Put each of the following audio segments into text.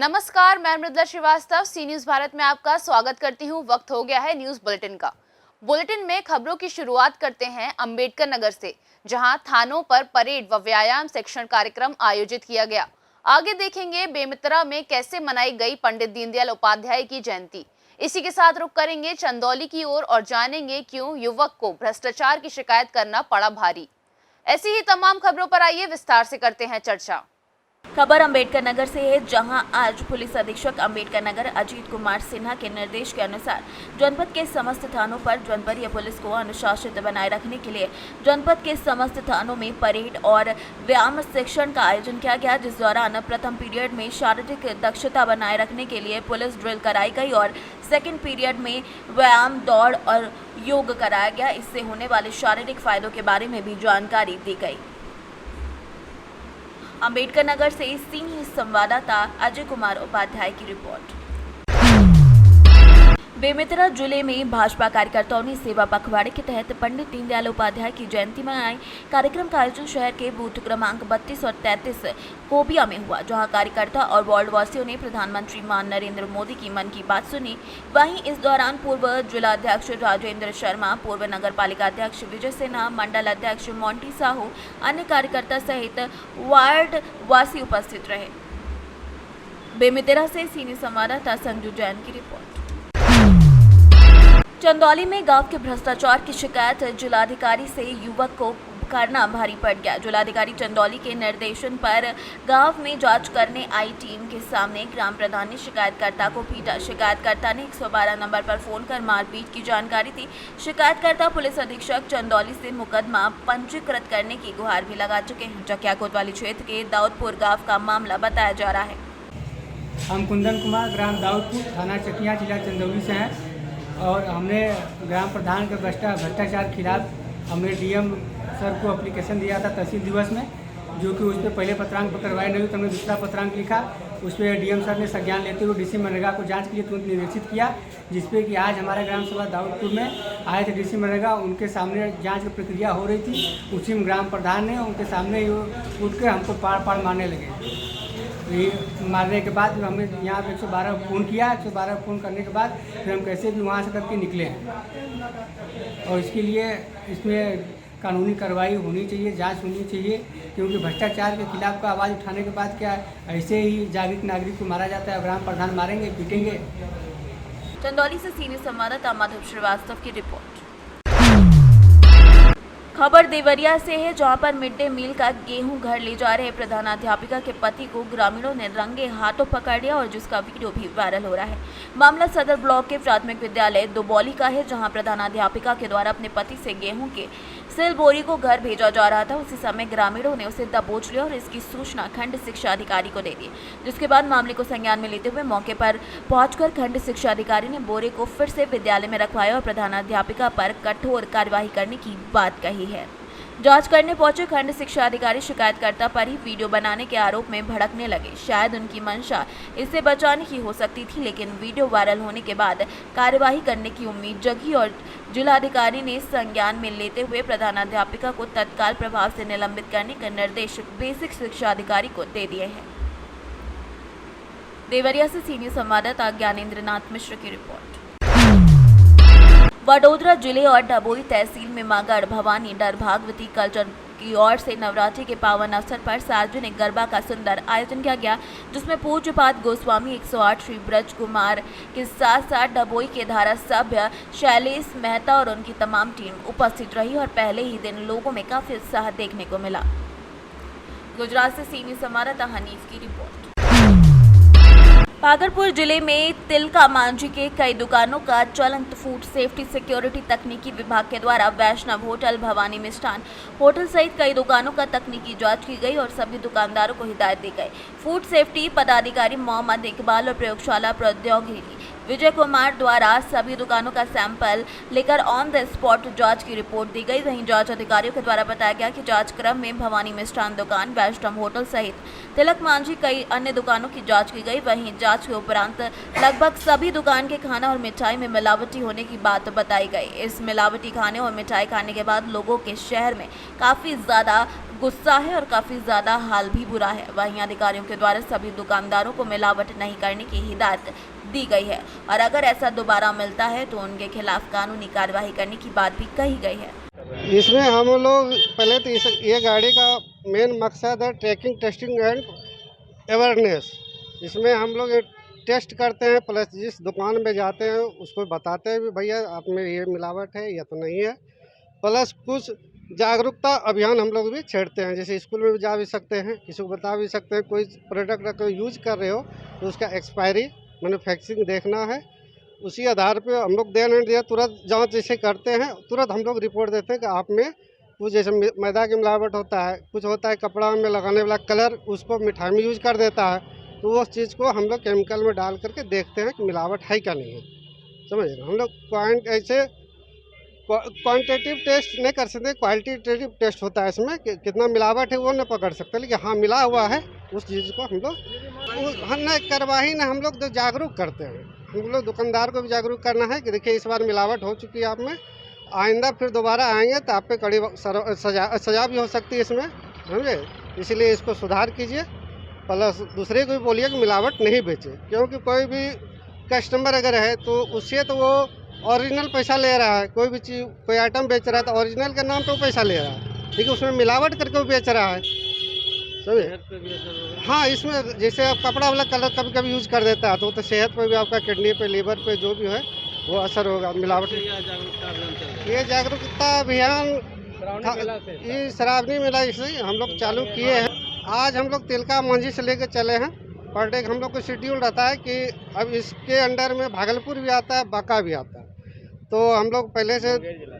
नमस्कार, मैं मृदुला श्रीवास्तव सी न्यूज भारत में आपका स्वागत करती हूँ। वक्त हो गया है न्यूज बुलेटिन का। बुलेटिन में खबरों की शुरुआत करते हैं अंबेडकर नगर से, जहां थानों पर परेड व व्यायाम शिक्षण कार्यक्रम आयोजित किया गया। आगे देखेंगे बेमित्रा में कैसे मनाई गई पंडित दीनदयाल उपाध्याय की जयंती। इसी के साथ रुक करेंगे चंदौली की ओर और जानेंगे क्यों युवक को भ्रष्टाचार की शिकायत करना पड़ा भारी। ऐसी ही तमाम खबरों पर आइए विस्तार से करते हैं चर्चा। खबर अंबेडकर नगर से है, जहां आज पुलिस अधीक्षक अंबेडकर नगर अजीत कुमार सिन्हा के निर्देश के अनुसार जनपद के समस्त थानों पर जनपदीय पुलिस को अनुशासित बनाए रखने के लिए जनपद के समस्त थानों में परेड और व्यायाम शिक्षण का आयोजन किया गया, जिस दौरान प्रथम पीरियड में शारीरिक दक्षता बनाए रखने के लिए पुलिस ड्रिल कराई गई और सेकेंड पीरियड में व्यायाम, दौड़ और योग कराया गया। इससे होने वाले शारीरिक फायदों के बारे में भी जानकारी दी गई। अंबेडकर नगर से सीनियर संवाददाता अजय कुमार उपाध्याय की रिपोर्ट। बेमित्रा जिले में भाजपा कार्यकर्ताओं ने सेवा पखवाड़े के तहत पंडित दीनदयाल उपाध्याय की जयंती मनाई। कार्यक्रम का आयोजन शहर के बूथ क्रमांक 32 और 33 कोबिया में हुआ, जहां कार्यकर्ता और वार्ड वासियों ने प्रधानमंत्री मान नरेंद्र मोदी की मन की बात सुनी। वहीं इस दौरान पूर्व जिलाध्यक्ष राजेंद्र शर्मा, पूर्व नगर पालिका अध्यक्ष विजय सिन्हा, मंडल अध्यक्ष मोंटी साहू, अन्य कार्यकर्ता सहित वार्ड वासी उपस्थित रहे। बेमित्रा से सीनियर संवाददाता संजू जैन की रिपोर्ट। चंदौली में गांव के भ्रष्टाचार की शिकायत जिलाधिकारी से युवक को करना भारी पड़ गया। जिलाधिकारी चंदौली के निर्देशन पर गांव में जांच करने आई टीम के सामने ग्राम प्रधान ने शिकायतकर्ता को पीटा। शिकायतकर्ता ने 112 नंबर पर फोन कर मारपीट की जानकारी दी। शिकायतकर्ता पुलिस अधीक्षक चंदौली से मुकदमा पंजीकृत करने की गुहार भी लगा चुके हैं। चकिया कोतवाली क्षेत्र के दाऊदपुर गाँव का मामला बताया जा रहा है। हम कुंदन कुमार, ग्राम दाऊदपुर, थाना चकिया, जिला चंदौली से हैं और हमने ग्राम प्रधान के भ्रष्टाचार के खिलाफ हमने डीएम सर को एप्लीकेशन दिया था तहसील दिवस में, जो कि उस पर पहले पत्रांक करवाए नहीं, तो हमने दूसरा पत्रांक लिखा। उस पर डीएम सर ने संज्ञान लेते हुए डीसी मनरेगा को जांच के लिए तुरंत निर्देशित किया, जिसपे कि आज हमारे ग्राम सभा दाऊदपुर में आए थे डीसी मनरेगा। उनके सामने जांच की प्रक्रिया हो रही थी। उसी में ग्राम प्रधान ने उनके सामने उठ के हमको पाड़ मारने लगे। मारने के बाद हमने यहाँ पे 112 फ़ोन किया। 112 फ़ोन करने के बाद फिर हम कैसे भी वहाँ से करके निकले हैं। और इसके लिए इसमें कानूनी कार्रवाई होनी चाहिए, जांच होनी चाहिए, क्योंकि भ्रष्टाचार के खिलाफ का आवाज़ उठाने के बाद क्या ऐसे ही जागरूक नागरिक को मारा जाता है। ग्राम प्रधान मारेंगे, पीटेंगे। चंदौली से सीनियर संवाददाता माधव श्रीवास्तव की रिपोर्ट। खबर देवरिया से है, जहां पर मिड डे मील का गेहूं घर ले जा रहे प्रधानाध्यापिका के पति को ग्रामीणों ने रंगे हाथों पकड़ लिया और जिसका वीडियो भी वायरल हो रहा है। मामला सदर ब्लॉक के प्राथमिक विद्यालय दुबौली का है, जहां प्रधानाध्यापिका के द्वारा अपने पति से गेहूं के सिल बोरी को घर भेजा जा रहा था। उसी समय ग्रामीणों ने उसे दबोच लिया और इसकी सूचना खंड शिक्षा अधिकारी को दे दी, जिसके बाद मामले को संज्ञान में लेते हुए मौके पर पहुंचकर खंड शिक्षा अधिकारी ने बोरे को फिर से विद्यालय में रखवाया और प्रधानाध्यापिका पर कठोर कार्यवाही करने की बात कही है। जांच करने पहुंचे खंड शिक्षा अधिकारी शिकायतकर्ता पर ही वीडियो बनाने के आरोप में भड़कने लगे। शायद उनकी मंशा इससे बचाने की हो सकती थी, लेकिन वीडियो वायरल होने के बाद कार्यवाही करने की उम्मीद जगी और जिलाधिकारी ने संज्ञान में लेते हुए प्रधानाध्यापिका को तत्काल प्रभाव से निलंबित करने का निर्देश बेसिक शिक्षा अधिकारी को दे दिए हैं। देवरिया से सीनियर संवाददाता ज्ञानेंद्र नाथ मिश्र की रिपोर्ट। वडोदरा जिले और डभोई तहसील में मां गढ़ भवानी डर भागवती कल्चर की ओर से नवरात्रि के पावन अवसर पर सार्वजनिक गरबा का सुंदर आयोजन किया गया, जिसमें पूज्यपाद गोस्वामी 108 श्री ब्रज कुमार के साथ साथ डभोई के धारा सभ्य शैलेश मेहता और उनकी तमाम टीम उपस्थित रही और पहले ही दिन लोगों में काफी उत्साह देखने को मिला। गुजरात से सीनियर संवाददाता हनीफ की रिपोर्ट। भागलपुर जिले में तिलका मांझी के कई दुकानों का चलंत फूड सेफ्टी सिक्योरिटी तकनीकी विभाग के द्वारा वैष्णव होटल, भवानी मिष्ठान होटल सहित कई दुकानों का तकनीकी जांच की गई और सभी दुकानदारों को हिदायत दी गई। फूड सेफ्टी पदाधिकारी मोहम्मद इकबाल और प्रयोगशाला प्रौद्योगिकी विजय कुमार द्वारा सभी दुकानों का सैंपल लेकर ऑन द स्पॉट जांच की रिपोर्ट दी गई। वहीं जांच अधिकारियों के द्वारा बताया गया कि जांच क्रम में भवानी मिष्ठान दुकान, वैष्णव होटल सहित तिलक मांझी कई अन्य दुकानों की जांच की गई। वहीं जांच के उपरांत लगभग सभी दुकान के खाना और मिठाई में मिलावटी होने की बात बताई गई। इस मिलावटी खाने और मिठाई खाने के बाद लोगों के शहर में काफी ज्यादा गुस्सा है और काफी ज्यादा हाल भी बुरा है। वहीं अधिकारियों के द्वारा सभी दुकानदारों को मिलावट नहीं करने की हिदायत दी गई है और अगर ऐसा दोबारा मिलता है तो उनके खिलाफ कानूनी कार्यवाही करने की बात भी कही गई है। इसमें हम लोग पहले तो ये गाड़ी का मेन मकसद है ट्रैकिंग, टेस्टिंग एंड अवेयरनेस। इसमें हम लोग टेस्ट करते हैं, प्लस जिस दुकान में जाते हैं उसको बताते हैं भी भैया आप में ये मिलावट है या तो नहीं है। प्लस कुछ जागरूकता अभियान हम लोग भी छेड़ते हैं, जैसे स्कूल में भी जा भी सकते हैं, किसी को बता भी सकते हैं। कोई प्रोडक्ट अगर यूज कर रहे हो तो उसका एक्सपायरी, मैन्युफैक्चरिंग देखना है। उसी आधार पे हम लोग दे नहीं दिया तुरंत जांच जैसे करते हैं, तुरंत हम लोग रिपोर्ट देते हैं कि आप में कुछ जैसे मैदा की मिलावट होता है, कुछ होता है कपड़ा में लगाने वाला कलर, उसको मिठाई में यूज कर देता है, तो उस चीज़ को हम लोग केमिकल में डाल करके देखते हैं कि मिलावट है क्या नहीं है। समझ रहे, हम लोग ऐसे क्वांटिटेटिव टेस्ट नहीं कर सकते, क्वालिटेटिव टेस्ट होता है इसमें कि कितना मिलावट है वो नहीं पकड़ सकते, लेकिन हाँ मिला हुआ है उस चीज़ को हम लोग हम न करवाही ना, हम लोग तो जागरूक करते हैं। हम लोग दुकानदार को भी जागरूक करना है कि देखिए इस बार मिलावट हो चुकी है आप में, आइंदा फिर दोबारा आएंगे तो आप पे कड़ी सजा भी हो सकती है इसमें, समझे। इसलिए इसको सुधार कीजिए, प्लस दूसरे को भी बोलिए कि मिलावट नहीं बेचे, क्योंकि कोई भी कस्टमर अगर है तो उससे तो वो ओरिजिनल पैसा ले रहा है। कोई भी चीज़, कोई आइटम बेच रहा है तो ओरिजिनल के नाम पे वो पैसा ले रहा है, ठीक है, उसमें मिलावट करके वो बेच रहा है, समझे। हाँ, इसमें जैसे आप कपड़ा वाला कलर कभी कभी यूज कर देता है तो सेहत पर भी, आपका किडनी पे, लीवर पे जो भी है वो असर होगा मिलावट। ये जागरूकता अभियान ये श्रावणी मेला इसे हम लोग चालू किए हैं। आज हम लोग तिलका मांझी से लेकर चले हैं। पर डे हम लोग को शेड्यूल रहता है कि अब इसके अंडर में भागलपुर भी आता है, बांका भी आता है, तो हम लोग पहले से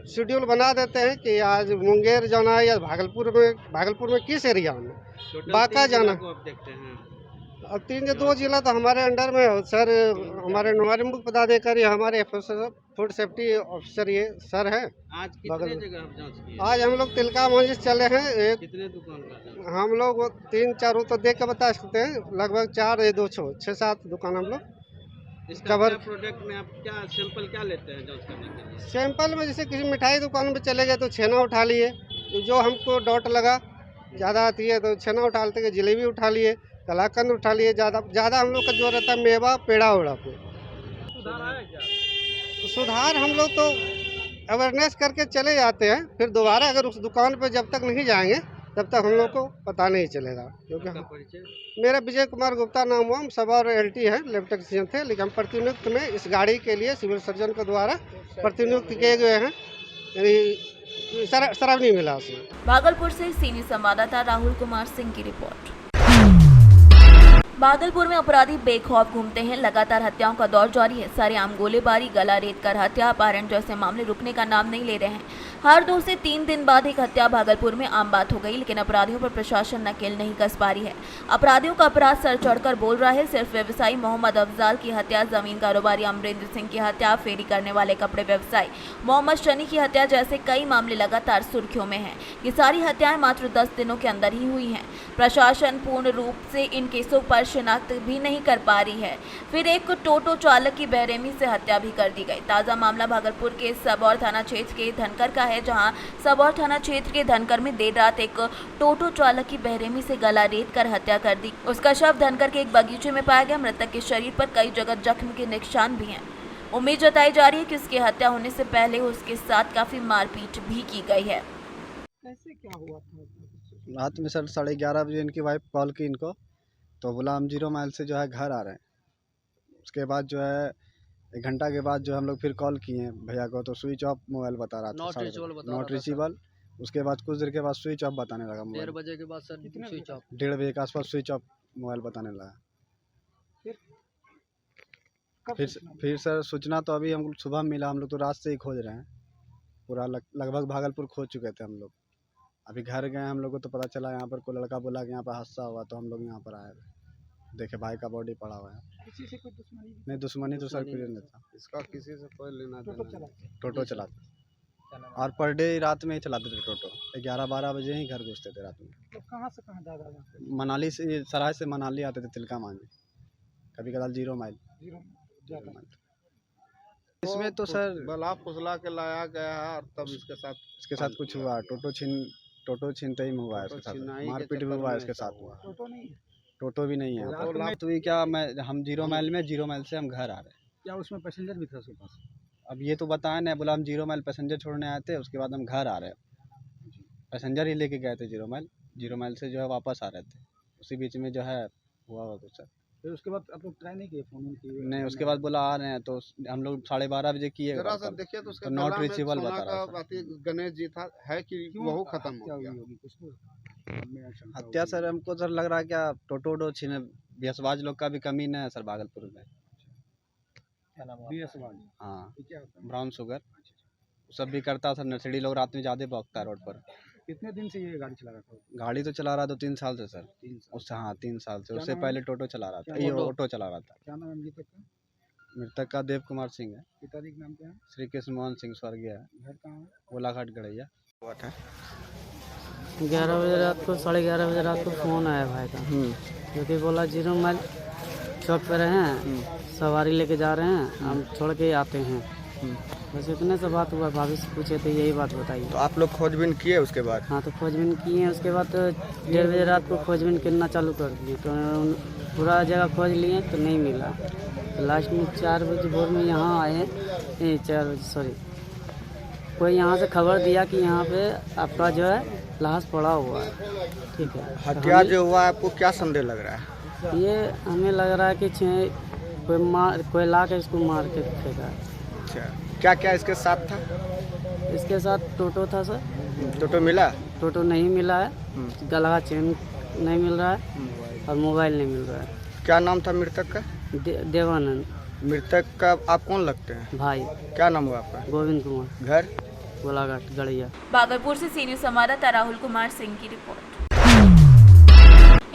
शेड्यूल बना देते हैं कि आज मुंगेर जाना है या भागलपुर में किस एरिया में, बांका जाना। अब 2 जिला तो हमारे अंडर में है सर। हमारे मुख्य पदाधिकारी हमारे फूड सेफ्टी ऑफिसर ये सर है। आज कितने जगह आप जांच किए? आज हम लोग तिलका मांझी चले हैं। कितने दुकान का? हम लोग 3-4 तो देख के बता सकते हैं, लगभग 4 या 2 6-7 दुकान हम लोग इसका क्या प्रोडक्ट में आप क्या सैंपल क्या लेते हैं जांच करने के लिए? सैंपल में जैसे किसी मिठाई दुकान में चले गए तो छेना उठा लिए, जो हमको डॉट लगा ज़्यादा आती है तो छेना उठा लेते, जलेबी उठा लिए, कलाकंद उठा लिए। ज़्यादा हम लोग का जो रहता है मेवा, पेड़ा उड़ा पे। सुधार हम लोग तो अवेयरनेस करके चले जाते हैं, फिर दोबारा अगर उस दुकान पर जब तक नहीं जाएंगे तब तक हम लोग को पता नहीं चलेगा। क्योंकि मेरा विजय कुमार गुप्ता नाम हुआ, हम सब और LT है, लैब टेक्नीशियन थे, लेकिन हम प्रतिनियुक्त में इस गाड़ी के लिए सिविल सर्जन के द्वारा प्रतिनियुक्त किए गए हैं, यानी श्रावणी मेला से। भागलपुर से सीनियर संवाददाता राहुल कुमार सिंह की रिपोर्ट। भागलपुर में अपराधी बेखौफ घूमते हैं, लगातार हत्याओं का दौर जारी है। सरेआम गोलीबारी, गला रेत कर हत्या, अपहरण जैसे मामले रुकने का नाम नहीं ले रहे हैं। हर 2 से 3 दिन बाद एक हत्या भागलपुर में आम बात हो गई, लेकिन अपराधियों पर प्रशासन नकेल नहीं कस पा रही है। अपराधियों का अपराध सर चढ़कर बोल रहा है। सिर्फ व्यवसायी मोहम्मद अफजाल की हत्या, जमीन कारोबारी अमरेंद्र सिंह की हत्या, फेरी करने वाले कपड़े व्यवसायी मोहम्मद शनी की हत्या जैसे कई मामले लगातार सुर्खियों में हैं। ये सारी हत्याएं मात्र 10 दिनों के अंदर ही हुई हैं। प्रशासन पूर्ण रूप से इन केसों पर शिनाख्त भी नहीं कर पा रही है। फिर एक टोटो चालक की बेरहमी से हत्या भी कर दी गई। ताजा मामला भागलपुर के सबौर थाना क्षेत्र के धनकर का है, जहां सबौर थाना क्षेत्र के धनकर में देर रात एक टोटो चालक की बेरहमी से गला रेत कर हत्या कर दी। उसका शव धनकर के एक बगीचे में पाया गया। मृतक के शरीर पर कई जगह जख्म के निशान भी हैं। उम्मीद जताई जा रही है कि उसकी हत्या होने से पहले उसके साथ काफी मारपीट भी की गई है। कैसे क्या हुआ था? रात में सर 11:30 बजे इनकी वाइफ कॉल की इनको, तो बोला हम 0 माइल से जो है घर आ रहे हैं। उसके बाद जो है 1 घंटा के बाद जो हम लोग फिर कॉल किए भैया को, तो स्विच ऑफ मोबाइल बता रहा था, नॉट रीचेबल। उसके बाद कुछ देर के बाद स्विच ऑफ बताने लगा मोबाइल। 1:30 बजे के बाद सर स्विच ऑफ, 1:30 बजे के आसपास स्विच ऑफ मोबाइल बताने लगा। फिर सर सूचना तो अभी हम सुबह मिला, हम लोग तो रात से ही खोज रहे हैं, पूरा लगभग भागलपुर खोज चुके थे हम लोग। अभी घर गए हम लोग को तो पता चला यहाँ पर कोई लड़का बोला कि यहाँ पर हादसा हुआ, तो हम लोग यहाँ पर आए। देखे भाई का बॉडी पड़ा हुआ है। किसी से कोई दुश्मनी? नहीं, दुश्मनी तो सर कुछ नहीं था। इसका किसी से कोई लेना टोटो देना चलाते हैं? टोटो चलाते और पर डे रात में ही चलाते थे टोटो। 11-12 बजे ही घर घुसते थे रात में। तो कहाँ से कहाँ जा रहा था? मनाली से, सराय से मनाली आते थे तिलका मांझी, कभी कदार 0 माइल। जीरो जाता है। इसमें तो सर बला फुसला के लाया गया है और तब इसके साथ कुछ हुआ, टोटो छीनते ही में हुआ है इसके साथ, छिनाई के मारपीट भी चक्कर हुआ है में इसके ऐसा साथ। हुआ। टोटो नहीं है? टोटो भी नहीं है। तो ये क्या, हम 0 माइल से हम घर आ रहे हैं। क्या उसमें पैसेंजर भी था उसके पास? अब ये तो बताया ना, बोला हम 0 माइल पैसेंजर छोड़ने आए थे, उसके बाद हम घर आ रहे हैं। पैसेंजर ही लेके गए थे 0 माइल से जो है वापस आ रहे थे, उसी बीच में जो है हुआ कुछ सर। फिर उसके बाद आप लोग ट्राई नहीं किए, फोन किए? नहीं, उसके बाद बोला आ रहे हैं, तो हम लोग 12:30 बजे किए। जरा सा देखिए तो उसके तो नॉट गला में रीचेबल सोना बता रहा का था। अथी गणेश जी था, है कि क्यों? वह खत्म क्या हो हुई गया। होगी कुछ तो? मैं शंका हत्या होगी। सर हमको सर लग रहा है क्या, टोटो छीने, व्यसवाज लोग का भी कमी नहीं है सर भागलपुर में। क्या नाम है? BS वाली। हाँ, ये क्या होता है? ब्राउन शुगर सब भी करता है सर। नर्सरी लोग रात में ज़्यादा भौंकता है रोड पर। कितने दिन से ये गाड़ी चला रहा था? गाड़ी तो चला रहा था 3 साल से सर। 3 साल। उससे, हाँ 3 साल से। क्या उससे नाम है? पहले टोटो चला रहा था, क्या ये ऑटो? ऑटो चला रहा था। क्या नाम है मृतक का? मृतक का देव कुमार सिंह है। पिताजी का नाम क्या है? श्री कृष्ण मोहन सिंह स्वर्गीय है, घर कहाँ है? गोलाघाट गड़ैया। 11 बजे रात को, 11:30 बजे रात को फ़ोन आया भाई का, जो कि बोला 0 माइल चौक पर हैं, सवारी लेके जा रहे हैं, हम छोड़ के आते हैं। बस इतने से बात हुआ। भाभी से पूछे थे यही बात बताइए। तो आप लोग खोजबीन किए उसके बाद? हाँ, तो खोजबीन किए हैं। उसके बाद 1:30 बजे रात को खोजबीन करना चालू कर दिए, तो पूरा जगह खोज लिए तो नहीं मिला। तो लास्ट में 4 बजे भोर में यहाँ आए, 4 बजे सॉरी, कोई यहाँ से खबर दिया कि यहाँ पे आपका जो है लाश पड़ा हुआ है। ठीक है, तो हत्या जो हुआ आपको क्या संदेह लग रहा है? ये हमें लग रहा है कि कोई ला के इसको मार के फेंका है। अच्छा, क्या क्या इसके साथ था? इसके साथ टोटो था सर। टोटो मिला? टोटो नहीं मिला है, गला का चेन नहीं मिल रहा है और मोबाइल नहीं मिल रहा है। क्या नाम था मृतक का? देवानंद। मृतक का आप कौन लगते हैं? भाई। क्या नाम हुआ आपका? गोविंद कुमार, घर? गोलाघाट गड़ैया। भागलपुर से सी न्यूज़ संवाददाता राहुल कुमार सिंह की रिपोर्ट।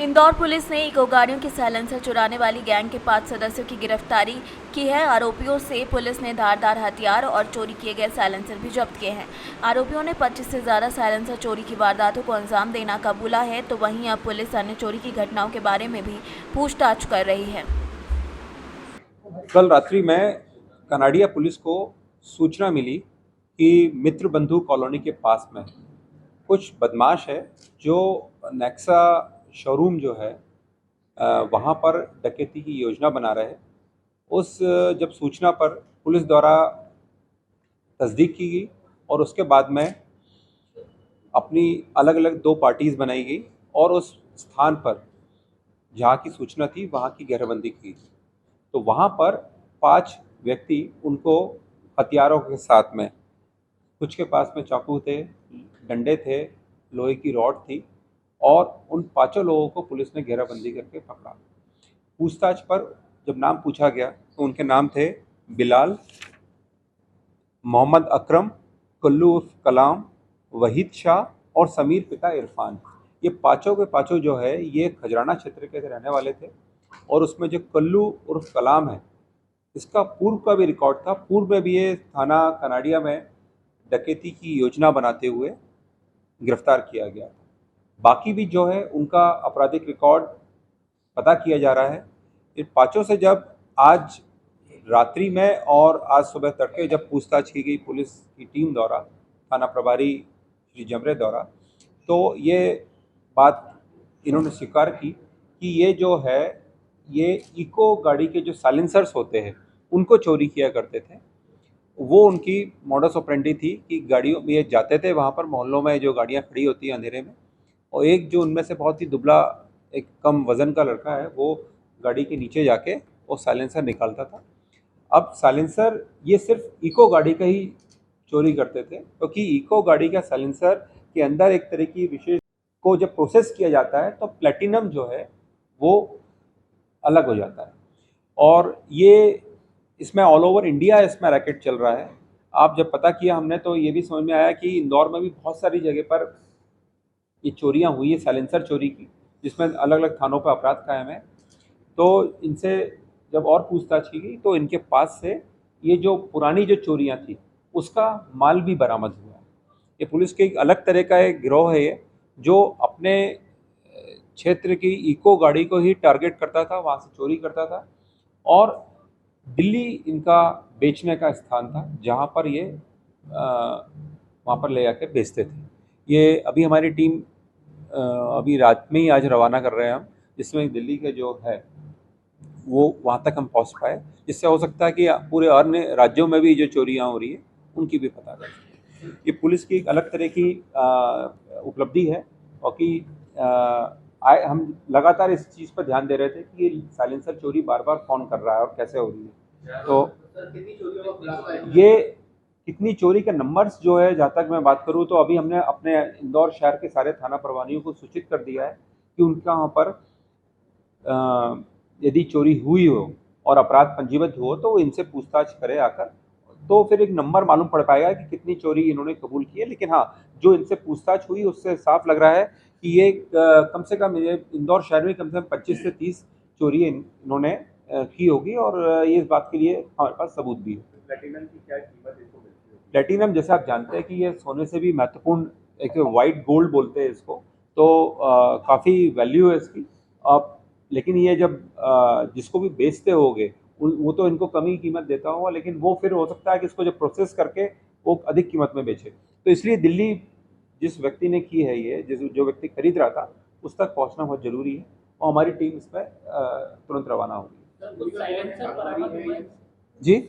इंदौर पुलिस ने इको गाड़ियों के साइलेंसर चुराने वाली गैंग के 5 सदस्यों की गिरफ्तारी की है। आरोपियों से पुलिस ने धारदार हथियार और चोरी किए गए साइलेंसर भी जब्त किए हैं। आरोपियों ने 25 से ज़्यादा साइलेंसर चोरी की वारदातों को अंजाम देना कबूला है, तो वहीं अब पुलिस अन्य चोरी की घटनाओं के बारे में भी पूछताछ कर रही है। कल रात्रि में कनाडिया पुलिस को सूचना मिली कि मित्र बंधु कॉलोनी के पास में कुछ बदमाश है जो नेक्सा शोरूम जो है वहाँ पर डकैती की योजना बना रहे हैं। उस जब सूचना पर पुलिस द्वारा तस्दीक की गई और उसके बाद में अपनी अलग अलग 2 पार्टीज़ बनाई गई और उस स्थान पर जहाँ की सूचना थी वहाँ की घेराबंदी की। तो वहाँ पर 5 व्यक्ति उनको हथियारों के साथ में, कुछ के पास में चाकू थे, डंडे थे, लोहे की रॉड थी और उन 5 लोगों को पुलिस ने घेराबंदी करके पकड़ा। पूछताछ पर जब नाम पूछा गया तो उनके नाम थे बिलाल, मोहम्मद अकरम, कल्लू उर्फ कलाम, वहीद शाह और समीर पिता इरफान। ये पाँचों के पाँचों जो है ये खजराना क्षेत्र के रहने वाले थे और उसमें जो कल्लू उर्फ कलाम है इसका पूर्व का भी रिकॉर्ड था। पूर्व में भी ये थाना कनाडिया में डकैती की योजना बनाते हुए गिरफ्तार किया गया था। बाकी भी जो है उनका आपराधिक रिकॉर्ड पता किया जा रहा है। इन 5 से जब आज रात्रि में और आज सुबह तड़के जब पूछताछ की गई पुलिस की टीम द्वारा, थाना प्रभारी श्री जमरे द्वारा, तो ये बात इन्होंने स्वीकार की कि ये जो है ये इको गाड़ी के जो साइलेंसर्स होते हैं उनको चोरी किया करते थे। वो उनकी मॉडस ऑपरेंडी थी कि गाड़ियों में ये जाते थे, वहाँ पर मोहल्लों में जो गाड़ियाँ खड़ी होती हैं अंधेरे में, और एक जो उनमें से बहुत ही दुबला एक कम वज़न का लड़का है वो गाड़ी के नीचे जाके वो साइलेंसर निकालता था। अब साइलेंसर ये सिर्फ इको गाड़ी का ही चोरी करते थे क्योंकि इको गाड़ी का साइलेंसर के अंदर एक तरह की विशेष को जब प्रोसेस किया जाता है तो प्लेटिनम जो है वो अलग हो जाता है और ये इसमें ऑल ओवर इंडिया इसमें रैकेट चल रहा है। आप जब पता किया हमने तो ये भी समझ में आया कि इंदौर में भी बहुत सारी जगह पर ये चोरियां हुई है साइलेंसर चोरी की, जिसमें अलग अलग थानों पर अपराध कायम है। तो इनसे जब और पूछताछ की गई तो इनके पास से ये जो पुरानी जो चोरियां थी उसका माल भी बरामद हुआ। ये पुलिस के एक अलग तरह का एक गिरोह है ये, जो अपने क्षेत्र की इको गाड़ी को ही टारगेट करता था, वहाँ से चोरी करता था और दिल्ली इनका बेचने का स्थान था जहाँ पर ये वहाँ पर ले जाके बेचते थे। ये अभी हमारी टीम अभी रात में ही आज रवाना कर रहे हैं हम, जिसमें दिल्ली के जो है वो वहाँ तक हम पहुँच पाए, जिससे हो सकता है कि पूरे अन्य राज्यों में भी जो चोरियाँ हो रही है उनकी भी पता लगे। ये पुलिस की एक अलग तरह की उपलब्धि है और कि हम लगातार इस चीज़ पर ध्यान दे रहे थे कि ये साइलेंसर चोरी बार बार कौन कर रहा है और कैसे हो रही है। तो ये कितनी चोरी के नंबर्स जो है, जहाँ तक मैं बात करूँ तो अभी हमने अपने इंदौर शहर के सारे थाना प्रभारियों को सूचित कर दिया है कि उनका वहाँ पर यदि चोरी हुई हो और अपराध पंजीबद्ध हो तो वो इनसे पूछताछ करे आकर, तो फिर एक नंबर मालूम पड़ पाएगा कि कितनी चोरी इन्होंने कबूल की है। लेकिन हाँ, जो इनसे पूछताछ हुई उससे साफ लग रहा है कि ये कम से कम इंदौर शहर में कम से कम 25 से 30 चोरी इन्होंने की होगी और ये इस बात के लिए हमारे पास सबूत भी है। प्लैटिनम की क्या कीमत इसको मिलती है? प्लैटिनम जैसे आप जानते हैं कि ये सोने से भी महत्वपूर्ण, एक वाइट गोल्ड बोलते हैं इसको, तो काफ़ी वैल्यू है इसकी। लेकिन ये जब जिसको भी बेचते होगे वो तो इनको कम ही कीमत देता होगा, लेकिन वो फिर हो सकता है कि इसको जब प्रोसेस करके वो अधिक कीमत में बेचे। तो इसलिए दिल्ली जिस व्यक्ति ने की है ये, जो व्यक्ति खरीद रहा था, उस तक पहुंचना बहुत ज़रूरी है और हमारी टीम इस पर तुरंत रवाना होगी। जी,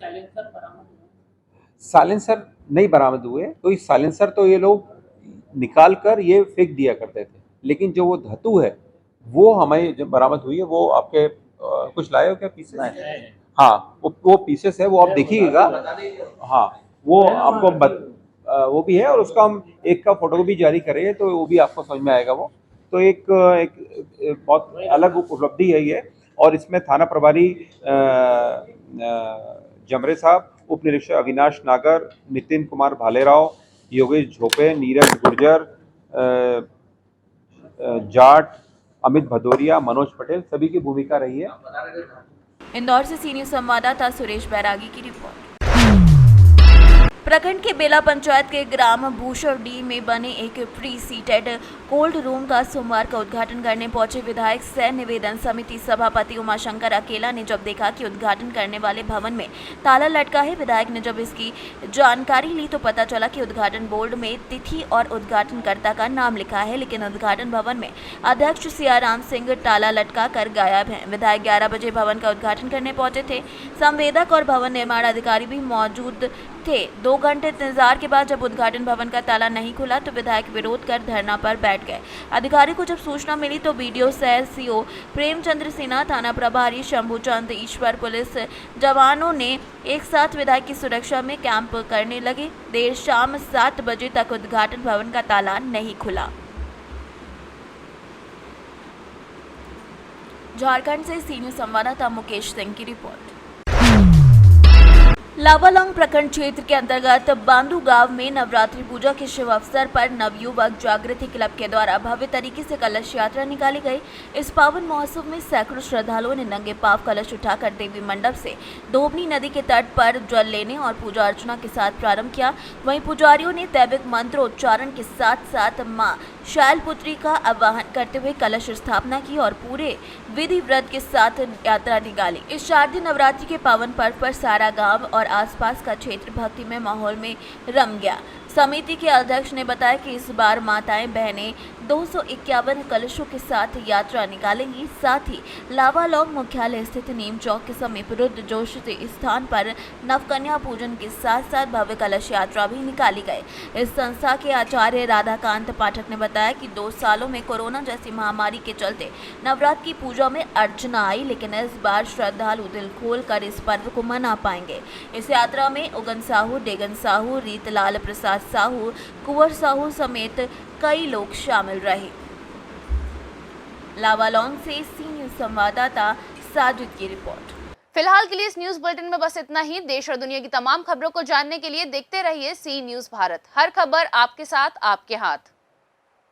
साइलेंसर नहीं बरामद हुए, तो इस साइलेंसर तो ये लोग निकाल कर ये फेंक दिया करते थे, लेकिन जो वो धातु है वो हमें जब बरामद हुई है, वो आपके कुछ लाए हो क्या पीसेस? हाँ, वो पीसेस है, वो आप देखिएगा। हाँ, वो आपको वो भी है और उसका हम एक का फोटो भी जारी करें तो वो भी आपको समझ में आएगा। वो तो एक बहुत अलग उपलब्धि है ये। और इसमें थाना प्रभारी जमरे साहब, उप निरीक्षक अविनाश नागर, नितिन कुमार भालेराव, योगेश झोपे, नीरज गुर्जर, जाट, अमित भदौरिया, मनोज पटेल, सभी की भूमिका रही है। इंदौर से सी न्यूज़ संवाददाता सुरेश बैरागी की रिपोर्ट। प्रखंड के बेला पंचायत के ग्राम भूषण डी में बने एक प्री सीटेड कोल्ड रूम का सोमवार का उद्घाटन करने पहुंचे विधायक सह निवेदन समिति सभापति उमाशंकर अकेला ने जब देखा कि उद्घाटन करने वाले भवन में ताला लटका है, विधायक ने जब इसकी जानकारी ली तो पता चला कि उद्घाटन बोर्ड में तिथि और उद्घाटनकर्ता का नाम लिखा है, लेकिन उद्घाटन भवन में अध्यक्ष सियाराम सिंह ताला लटका कर गायब हैं। विधायक 11 बजे भवन का उद्घाटन करने पहुंचे थे। संवेदक और भवन निर्माण अधिकारी भी मौजूद थे। 2 घंटे इंतजार के बाद जब उद्घाटन भवन का ताला नहीं खुला तो विधायक विरोध कर धरना पर बैठ गए। अधिकारी को जब सूचना मिली तो बीडीओ सह सीओ प्रेमचंद्र सिन्हा, थाना प्रभारी शंभुचंद ईश्वर, पुलिस जवानों ने एक साथ विधायक की सुरक्षा में कैंप करने लगे। देर शाम 7 बजे तक उद्घाटन भवन का ताला नहीं खुला। झारखंड से सी न्यूज़ संवाददाता मुकेश सिंह की रिपोर्ट। लावालौंग प्रखंड क्षेत्र के अंतर्गत बांदू गांव में नवरात्रि पूजा के शुभ अवसर पर नवयुवक जागृति क्लब के द्वारा भव्य तरीके से कलश यात्रा निकाली गई। इस पावन महोत्सव में सैकड़ों श्रद्धालुओं ने नंगे पांव कलश उठाकर देवी मंडप से धोबनी नदी के तट पर जल लेने और पूजा अर्चना के साथ प्रारंभ किया। वहीं पुजारियों ने दैविक मंत्रोच्चारण के साथ साथ मां शैलपुत्री का आवाहन करते हुए कलश स्थापना की और पूरे विधि व्रत के साथ यात्रा निकाली। इस शारदीय नवरात्रि के पावन पर्व पर सारा गांव और आसपास का क्षेत्र भक्तिमय माहौल में रम गया। समिति के अध्यक्ष ने बताया कि इस बार माताएं बहनें 251 कलशों के साथ यात्रा निकालेंगी। साथ ही लावालौंग मुख्यालय स्थित नीम चौक के समीप रुद्र जोश स्थान पर नवकन्या पूजन के साथ साथ भव्य कलश यात्रा भी निकाली गई। इस संस्था के आचार्य राधाकांत पाठक ने बताया कि 2 सालों में कोरोना जैसी महामारी के चलते नवरात्र की पूजा में अर्चना आई, लेकिन इस बार श्रद्धालु दिल खोल कर इस पर्व को मना पाएंगे। इस यात्रा में उगन साहू, डेगन साहू, रीतलाल प्रसाद साहू, कुंवर साहू समेत कई लोग शामिल रहे। लावालौंग से सी न्यूज़ संवाददाता साजिद की रिपोर्ट। फिलहाल के लिए इस न्यूज बुलेटिन में बस इतना ही। देश और दुनिया की तमाम खबरों को जानने के लिए देखते रहिए सी न्यूज़ भारत। हर खबर आपके साथ, आपके हाथ।